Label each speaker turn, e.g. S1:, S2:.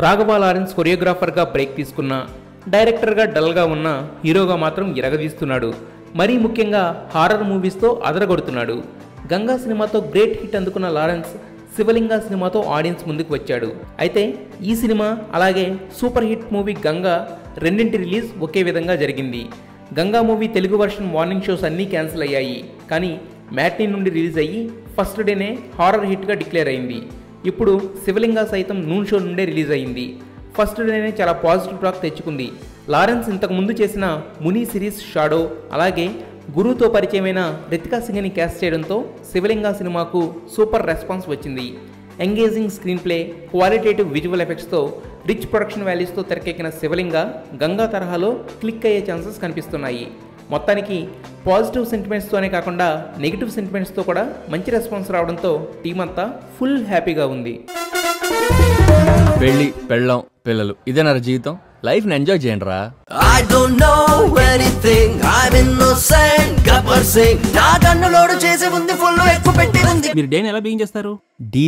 S1: Raghava Lawrence కొరియోగ్రాఫర్గా break తీసుకున్న, డైరెక్టర్గా డల్గా ఉన్న హీరోగా మాత్రం ఇరగదీస్తున్నాడు. మరీ ముఖ్యంగా హారర్ మూవీస్తో అదరగొడుతున్నాడు. గంగా సినిమాతో గ్రేట్ హిట్ అందుకున్న లారెన్స్ శివలింగ సినిమాతో ఆడియన్స్ ముందుకు వచ్చాడు. అయితే ఈ సినిమా అలాగే సూపర్ హిట్ మూవీ గంగా రెండింటి రిలీజ్ ఒకే విధంగా జరిగింది. Ganga movie Telugu version morning shows అన్నీ క్యాన్సిల్ అయ్యాయి. కానీ మ్యాట్నీ నుండి రిలీజ్ అయ్యి ఫస్ట్ డేనే హారర్ హిట్గా డిక్లేర్ అయింది. ఇప్పుడు శివలింగ సైతం నూన్ షో నుండే రిలీజ్ అయింది. ఫస్ట్ డేనే చాలా పాజిటివ్ టాక్ తెచ్చుకుంది. లారెన్స్ ఇంతకుముందు చేసిన ముని సిరీస్ షాడో అలాగే గురుతో పరిచయమైన రితికా సింగ్ని క్యాస్ట్ చేయడంతో శివలింగ సినిమాకు సూపర్ రెస్పాన్స్ వచ్చింది. Engaging screenplay, qualitative visual ఎఫెక్ట్స్తో రిచ్ ప్రొడక్షన్ వాల్యూస్తో తెరకెక్కిన శివలింగ గంగా తరహాలో క్లిక్ అయ్యే ఛాన్సెస్ కనిపిస్తున్నాయి. మొత్తానికి పాజిటివ్ సెంటిమెంట్స్తోనే కాకుండా నెగిటివ్ సెంటిమెంట్స్తో కూడా మంచి రెస్పాన్స్ రావడంతో టీం అంతా ఫుల్ హ్యాపీగా ఉంది.
S2: పెళ్ళి, పెళ్ళం, పిల్లలు ఇదేనా జీవితం? లైఫ్ ని ఎంజాయ్ చేయండి రా.
S3: I don't know anything, I'm innocent, Gabbar Singh. నా కన్నులోడు చేసి ఉంది ఫుల్ ఎక్కువ పెట్టి ఉంది.
S4: మీరు డేని ఎలా బిగిన్ చేస్తారు?
S2: డీ